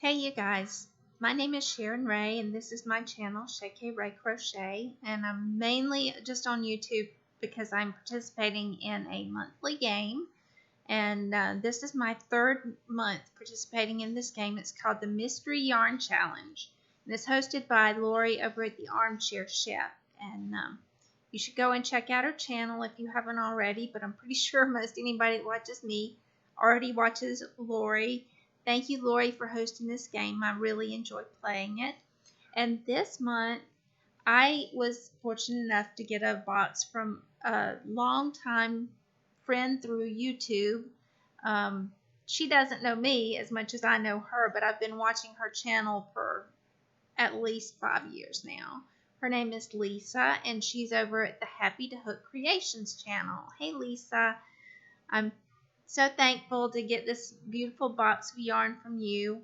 Hey you guys, my name is Sharon Ray and this is my channel Shake Ray Crochet, and I'm mainly just on YouTube because I'm participating in a monthly game, and this is my third month participating in this game. It's called the Mystery Yarn Challenge and it's hosted by Lori over at the Armchair Chef, and you should go and check out her channel if you haven't already, but I'm pretty sure most anybody that watches me already watches Lori. Thank you, Lori, for hosting this game. I really enjoy playing it. And this month, I was fortunate enough to get a box from a longtime friend through YouTube. She doesn't know me as much as I know her, but I've been watching her channel for at least 5 years now. Her name is Lisa, and she's over at the Happy to Hook Creations channel. Hey, Lisa. I'm so thankful to get this beautiful box of yarn from you.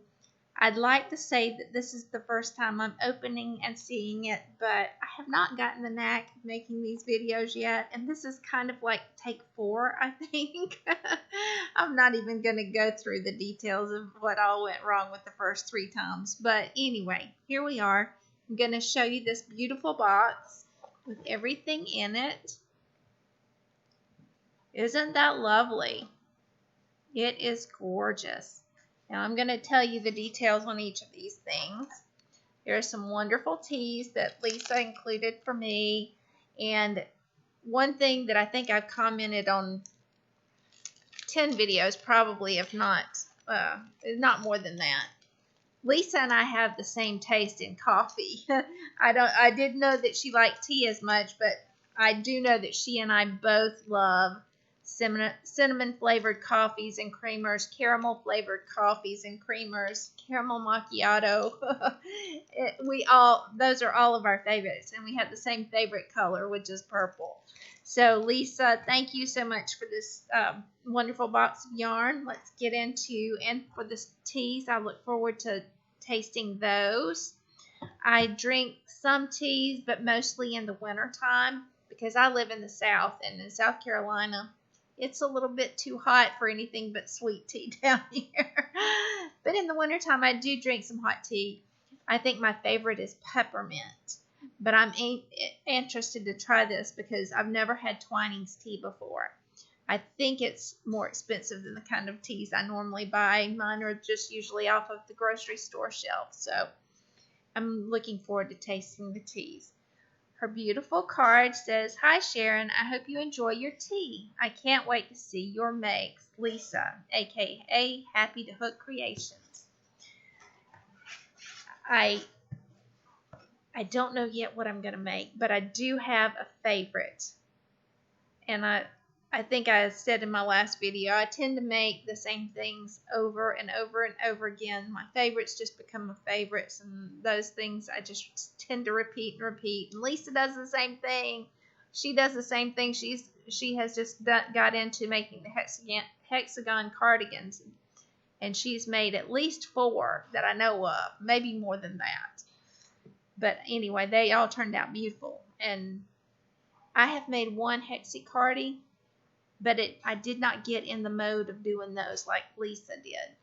I'd like to say that this is the first time I'm opening and seeing it, but I have not gotten the knack of making these videos yet, and this is kind of like take 4, I think. I'm not even going to go through the details of what all went wrong with the first 3 times, but anyway, here we are. I'm going to show you this beautiful box with everything in it. Isn't that lovely? It is gorgeous. Now I'm going to tell you the details on each of these things. There are some wonderful teas that Lisa included for me. And one thing that I think I've commented on 10 videos, probably, if not more than that. Lisa and I have the same taste in coffee. I didn't know that she liked tea as much, but I do know that she and I both love cinnamon flavored coffees and creamers, caramel flavored coffees and creamers, caramel macchiato. Those are all of our favorites, and we have the same favorite color, which is purple. So Lisa, thank you so much for this wonderful box of yarn. Let's get into, and for the teas, I look forward to tasting those. I drink some teas, but mostly in the winter time because I live in the South, and in South Carolina, it's a little bit too hot for anything but sweet tea down here. But in the wintertime, I do drink some hot tea. I think my favorite is peppermint. But I'm interested to try this because I've never had Twinings tea before. I think it's more expensive than the kind of teas I normally buy. Mine are just usually off of the grocery store shelf. So I'm looking forward to tasting the teas. Her beautiful card says, "Hi Sharon, I hope you enjoy your tea. I can't wait to see your makes. Lisa, aka Happy to Hook Creations." I don't know yet what I'm going to make, but I do have a favorite. And I think I said in my last video, I tend to make the same things over and over and over again. My favorites just become my favorites, and those things I just tend to repeat and repeat. And Lisa does the same thing. She does the same thing. She has just got into making the hexagon cardigans, and she's made at least 4 that I know of, maybe more than that. But anyway, they all turned out beautiful. And I have made one hexicardi, but I did not get in the mode of doing those like Lisa did.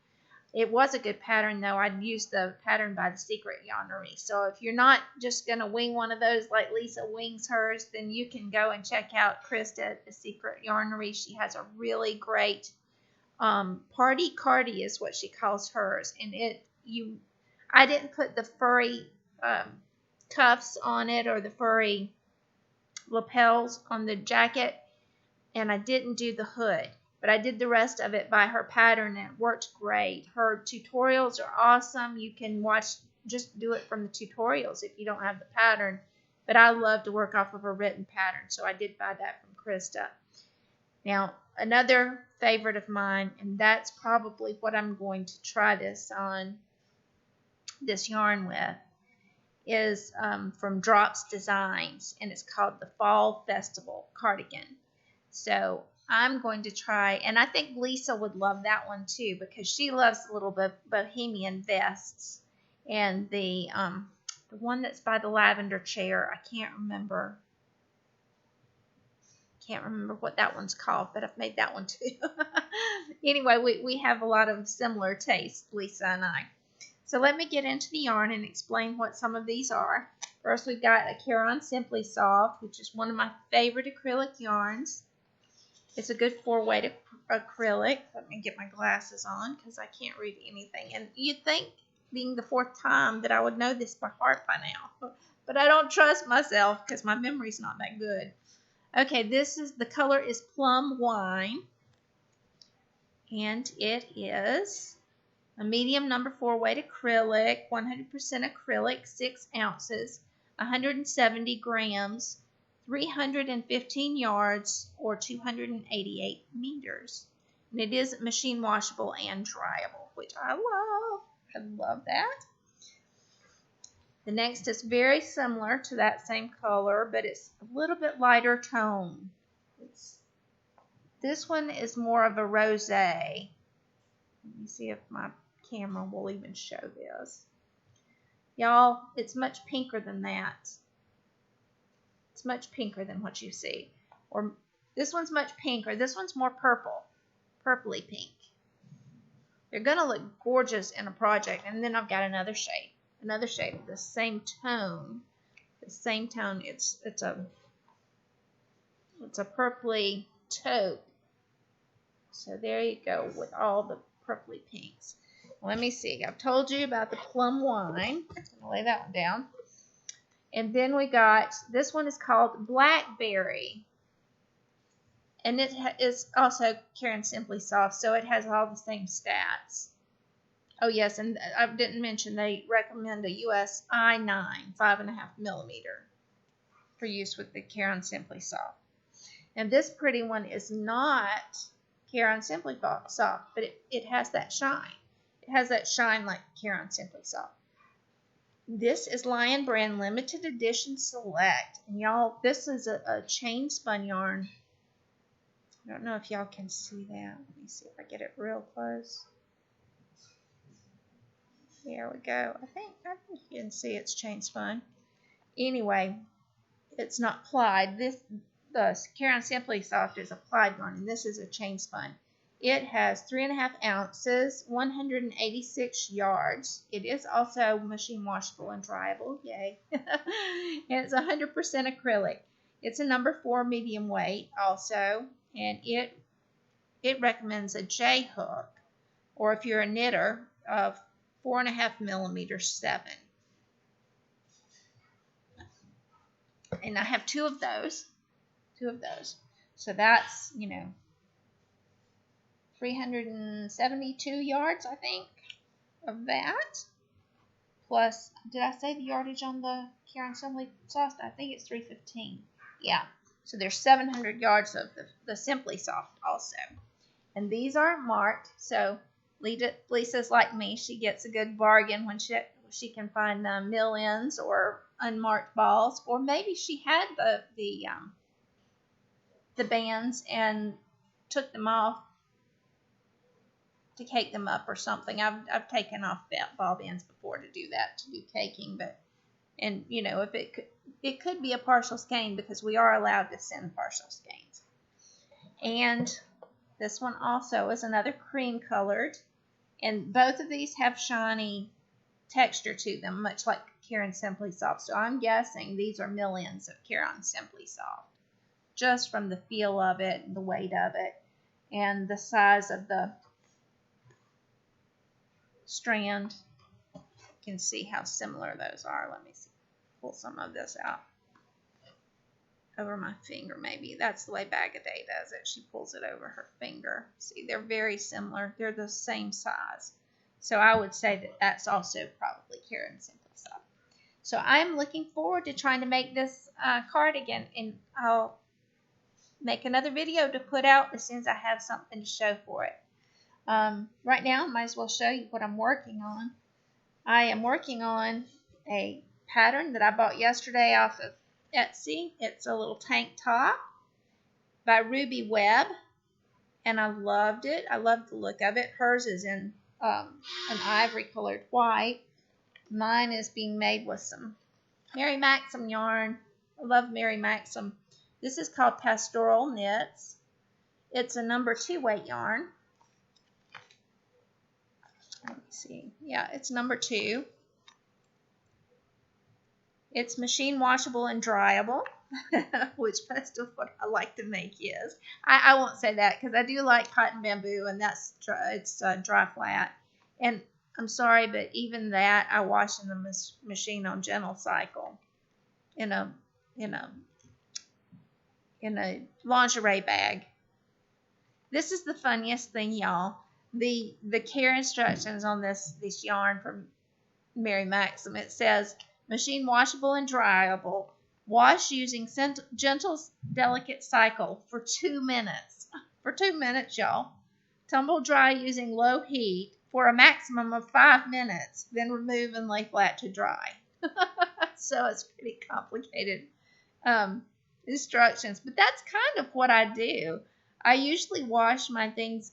It was a good pattern, though. I'd used the pattern by the Secret Yarnery. So if you're not just going to wing one of those like Lisa wings hers, then you can go and check out Krista at the Secret Yarnery. She has a really great party cardi is what she calls hers. And I didn't put the furry cuffs on it or the furry lapels on the jacket, and I didn't do the hood, but I did the rest of it by her pattern, and it worked great. Her tutorials are awesome. You can just do it from the tutorials if you don't have the pattern, but I love to work off of a written pattern, so I did buy that from Krista. Now, another favorite of mine, and that's probably what I'm going to try this yarn with, is from Drops Designs, and it's called the Fall Festival Cardigan. So I'm going to try, and I think Lisa would love that one too because she loves the little bohemian vests. And the one that's by the lavender chair, I can't remember what that one's called, but I've made that one too. Anyway, we have a lot of similar tastes, Lisa and I. So let me get into the yarn and explain what some of these are. First, we've got a Care-On Simply Soft, which is one of my favorite acrylic yarns. It's a good 4-weight acrylic. Let me get my glasses on because I can't read anything. And you'd think, being the 4th time, that I would know this by heart by now. But I don't trust myself because my memory's not that good. Okay, the color is Plum Wine. And it is a medium number 4-weight acrylic, 100% acrylic, 6 ounces, 170 grams, 315 yards, or 288 meters. And it is machine washable and dryable, which I love. I love that. The next is very similar to that same color, but it's a little bit lighter tone. This one is more of a rosé. Let me see if my camera will even show this. Y'all, it's much pinker than that. It's much pinker than what you see. Or this one's much pinker. This one's more purple. Purpley pink. They're going to look gorgeous in a project. And then I've got another shade. Another shade of the same tone. The same tone. It's a purpley taupe. So there you go with all the purpley pinks. Let me see. I've told you about the Plum Wine. I'm going to lay that one down. And then we got, this one is called Blackberry. And it is also Care-On Simply Soft, so it has all the same stats. Oh, yes, and I didn't mention they recommend a US I9, 5.5 millimeter, for use with the Care-On Simply Soft. And this pretty one is not Care-On Simply Soft, but it has that shine. It has that shine like Care-On Simply Soft. This is Lion Brand Limited Edition Select. And y'all, this is a chain spun yarn. I don't know if y'all can see that. Let me see if I get it real close. There we go. I think you can see it's chain spun. Anyway, it's not plied. The Care-On Simply Soft is a plied yarn, and this is a chain spun. It has 3.5 ounces, 186 yards. It is also machine washable and dryable. Yay. And it's 100% acrylic. It's a number 4 medium weight also, and it recommends a J hook, or if you're a knitter, of 4.5 millimeter 7. And I have 2 of those. So that's, 372 yards, I think, of that. Plus, did I say the yardage on the Care-On Simply Soft? I think it's 315. Yeah. So there's 700 yards of the Simply Soft also. And these aren't marked, so Lisa's like me. She gets a good bargain when she can find mill-ins or unmarked balls, or maybe she had the bands and took them off to cake them up or something. I've taken off ball bands before to do that, to do caking, and if it could be a partial skein, because we are allowed to send partial skeins. And this one also is another cream colored, and both of these have shiny texture to them, much like Care-On Simply Soft. So I'm guessing these are mill-ins of Care-On Simply Soft, just from the feel of it, the weight of it, and the size of the strand. You can see how similar those are. Let me see. Pull some of this out over my finger, maybe. That's the way Bagaday does it. She pulls it over her finger. See, they're very similar. They're the same size. So I would say that that's also probably Care-On Simply Soft. So I'm looking forward to trying to make this cardigan, and I'll make another video to put out as soon as I have something to show for it. Right now, I might as well show you what I'm working on. I am working on a pattern that I bought yesterday off of Etsy. It's a little tank top by Ruby Webb, and I loved it. I loved the look of it. Hers is in an ivory colored white. Mine is being made with some Mary Maxim yarn. I love Mary Maxim. This is called Pastoral Knits. It's a number 2 weight yarn. see. Yeah, it's number 2. It's machine washable and dryable, which most of what I like to make is. I won't say that because I do like cotton bamboo, and that's it's dry flat. And I'm sorry, but even that I wash in the machine on gentle cycle in a in a in a lingerie bag. This is the funniest thing, y'all. The care instructions on this yarn from Mary Maxim, it says machine washable and dryable. Wash using gentle, delicate cycle for 2 minutes. For 2 minutes, y'all. Tumble dry using low heat for a maximum of 5 minutes. Then remove and lay flat to dry. So it's pretty complicated instructions, but that's kind of what I do. I usually wash my things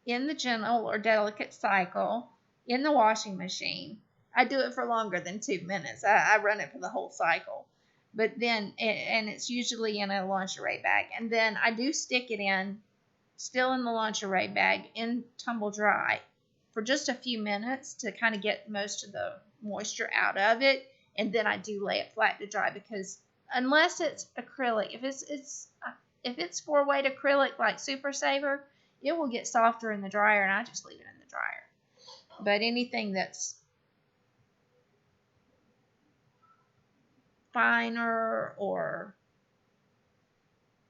in the gentle or delicate cycle in the washing machine. I do it for longer than 2 minutes. I run it for the whole cycle. But then, and it's usually in a lingerie bag. And then I do stick it in, still in the lingerie bag, in tumble dry for just a few minutes to kind of get most of the moisture out of it. And then I do lay it flat to dry because unless it's acrylic, if it's 4-weight acrylic like Super Saver, it will get softer in the dryer, and I just leave it in the dryer. But anything that's finer or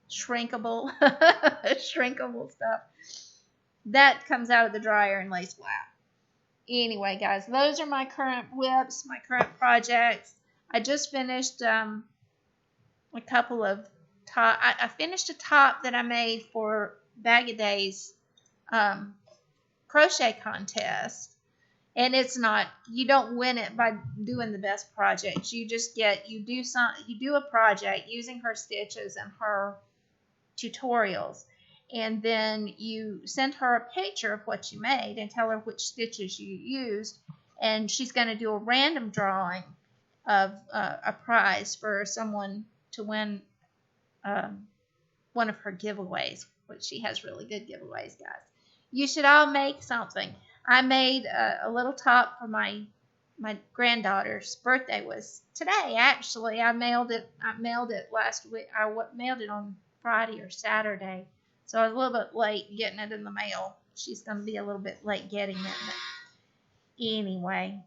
shrinkable, shrinkable stuff, that comes out of the dryer and lays flat. Anyway, guys, those are my current whips, my current projects. I just finished a couple of top. I finished a top that I made for Bag of Days crochet contest. And it's not, you don't win it by doing the best projects. You just you do a project using her stitches and her tutorials. And then you send her a picture of what you made and tell her which stitches you used. And she's going to do a random drawing of a prize for someone to win one of her giveaways, which she has really good giveaways, guys. You should all make something. I made a little top for my granddaughter's birthday was today. Actually, I mailed it last week. I mailed it on Friday or Saturday, so I was a little bit late getting it in the mail. She's going to be a little bit late getting it. But anyway,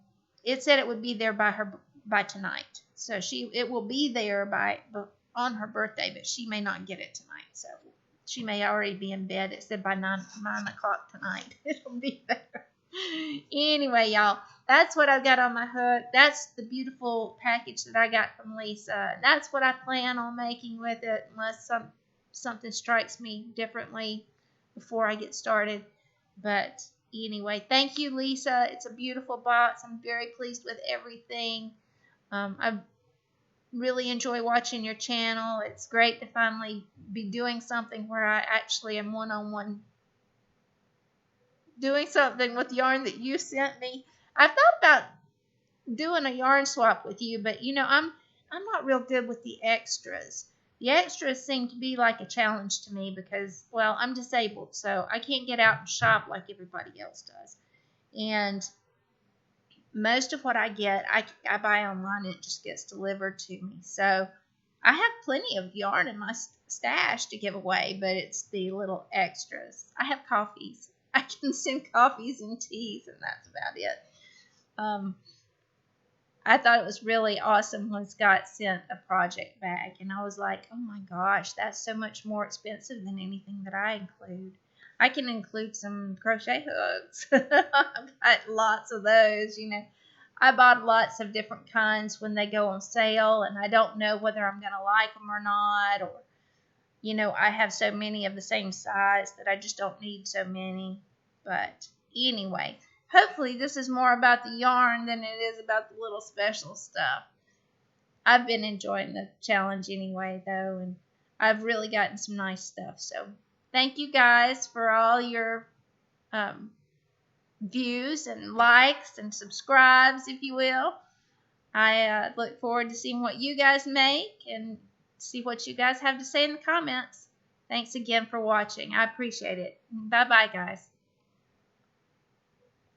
it said it would be there by tonight, so it will be there on her birthday, but she may not get it tonight. So she may already be in bed. It said by 9 o'clock tonight it'll be there. Anyway, y'all, that's what I've got on my hook. That's the beautiful package that I got from Lisa. That's what I plan on making with it, unless something strikes me differently before I get started. But anyway, thank you, Lisa. It's a beautiful box. I'm very pleased with everything. I really enjoy watching your channel. It's great to finally be doing something where I actually am one-on-one doing something with yarn that you sent me. I thought about doing a yarn swap with you, but I'm not real good with the extras. The extras seem to be like a challenge to me because, well, I'm disabled, so I can't get out and shop like everybody else does. And most of what I get, I buy online and it just gets delivered to me. So I have plenty of yarn in my stash to give away, but it's the little extras. I have coffees. I can send coffees and teas, and that's about it. I thought it was really awesome when Scott sent a project bag, and I was like, oh my gosh, that's so much more expensive than anything that I include. I can include some crochet hooks. I've got lots of those, I bought lots of different kinds when they go on sale, and I don't know whether I'm going to like them or not, or I have so many of the same size that I just don't need so many. But anyway, hopefully this is more about the yarn than it is about the little special stuff. I've been enjoying the challenge anyway, though, and I've really gotten some nice stuff. So thank you guys for all your views and likes and subscribes, if you will. I look forward to seeing what you guys make and see what you guys have to say in the comments. Thanks again for watching. I appreciate it. Bye-bye, guys.